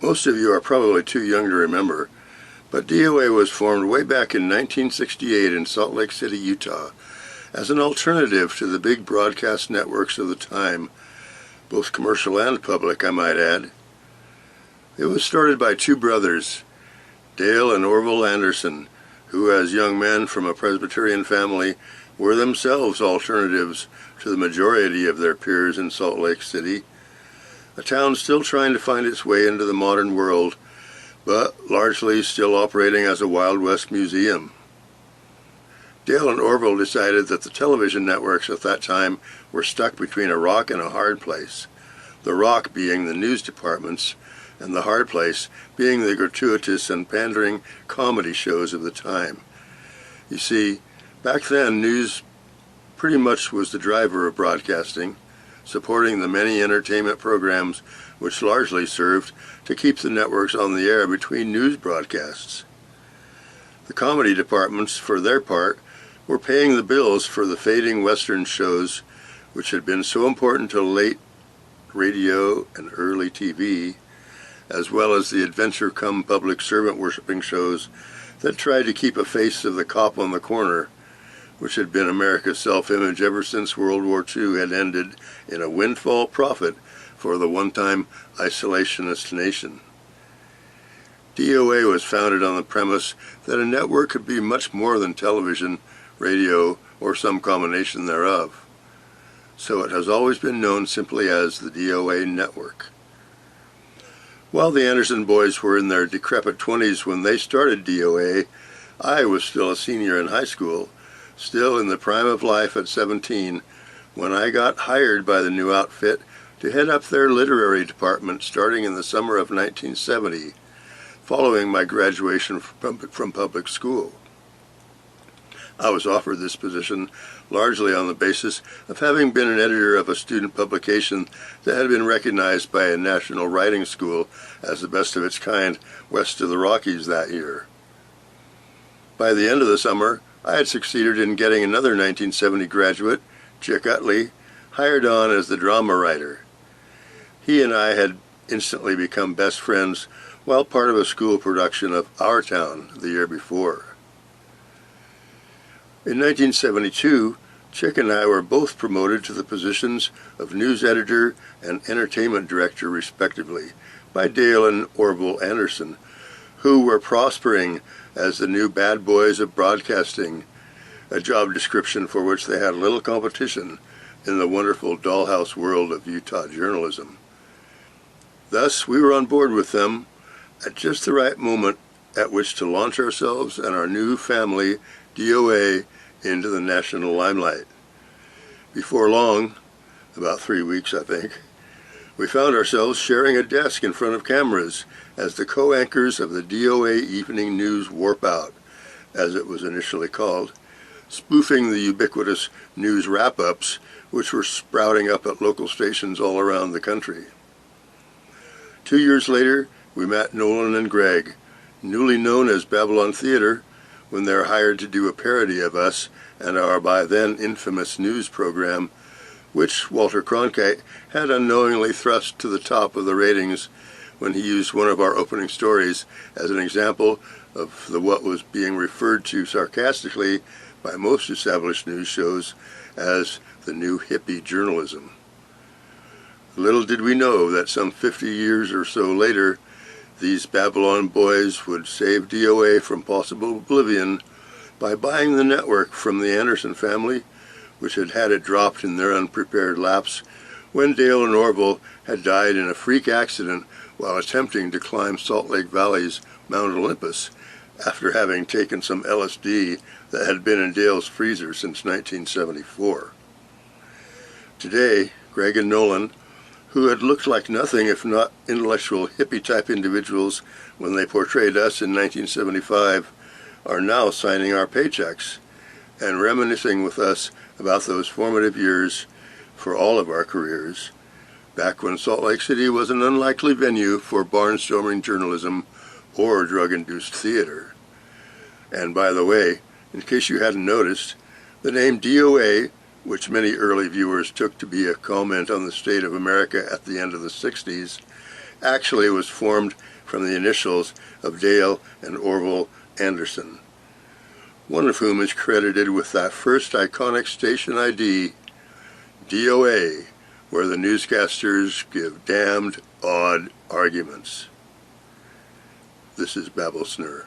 Most of you are probably too young to remember, but DOA was formed way back in 1968 in Salt Lake City, Utah, as an alternative to the big broadcast networks of the time, both commercial and public, I might add. It was started by two brothers, Dale and Orville Anderson, who as young men from a Presbyterian family were themselves alternatives to the majority of their peers in Salt Lake City, a town still trying to find its way into the modern world, but largely still operating as a Wild West museum. Dale and Orville decided that the television networks at that time were stuck between a rock and a hard place, the rock being the news departments, and the hard place being the gratuitous and pandering comedy shows of the time. You see, back then news pretty much was the driver of broadcasting, supporting the many entertainment programs which largely served to keep the networks on the air between news broadcasts. The comedy departments, for their part, were paying the bills for the fading Western shows which had been so important to late radio and early TV, as well as the adventure-come public servant worshipping shows that tried to keep a face of the cop on the corner, which had been America's self-image ever since World War II had ended in a windfall profit for the one-time isolationist nation. DOA was founded on the premise that a network could be much more than television, radio, or some combination thereof. So it has always been known simply as the DOA Network. While the Anderson boys were in their decrepit 20s when they started DOA, I was still a senior in high school, still in the prime of life at 17, when I got hired by the new outfit to head up their literary department starting in the summer of 1970, following my graduation from public school. I was offered this position largely on the basis of having been an editor of a student publication that had been recognized by a national writing school as the best of its kind west of the Rockies that year. By the end of the summer, I had succeeded in getting another 1970 graduate, Chick Utley, hired on as the drama writer. He and I had instantly become best friends while part of a school production of Our Town the year before. In 1972, Chick and I were both promoted to the positions of news editor and entertainment director respectively by Dale and Orville Anderson, who were prospering as the new bad boys of broadcasting, a job description for which they had little competition in the wonderful dollhouse world of Utah journalism. Thus, we were on board with them at just the right moment at which to launch ourselves and our new family, DOA, into the national limelight. Before long, about 3 weeks I think, we found ourselves sharing a desk in front of cameras as the co-anchors of the DOA Evening News Warp Out, as it was initially called, spoofing the ubiquitous news wrap-ups which were sprouting up at local stations all around the country. 2 years later, we met Nolan and Greg, newly known as Babylon Theater, when they were hired to do a parody of us and our by then infamous news program, which Walter Cronkite had unknowingly thrust to the top of the ratings when he used one of our opening stories as an example of what was being referred to sarcastically by most established news shows as the new hippie journalism. Little did we know that some 50 years or so later, these Babylon boys would save DOA from possible oblivion by buying the network from the Anderson family, which had had it dropped in their unprepared laps when Dale and Orville had died in a freak accident while attempting to climb Salt Lake Valley's Mount Olympus after having taken some LSD that had been in Dale's freezer since 1974. Today, Greg and Nolan, who had looked like nothing if not intellectual hippie-type individuals when they portrayed us in 1975, are now signing our paychecks and reminiscing with us about those formative years for all of our careers, back when Salt Lake City was an unlikely venue for barnstorming journalism or drug-induced theater. And by the way, in case you hadn't noticed, the name DOA, which many early viewers took to be a comment on the state of America at the end of the 60s, actually was formed from the initials of Dale and Orville Anderson, one of whom is credited with that first iconic station ID, DOA, where the newscasters give damned odd arguments. This is Babyl Snurr.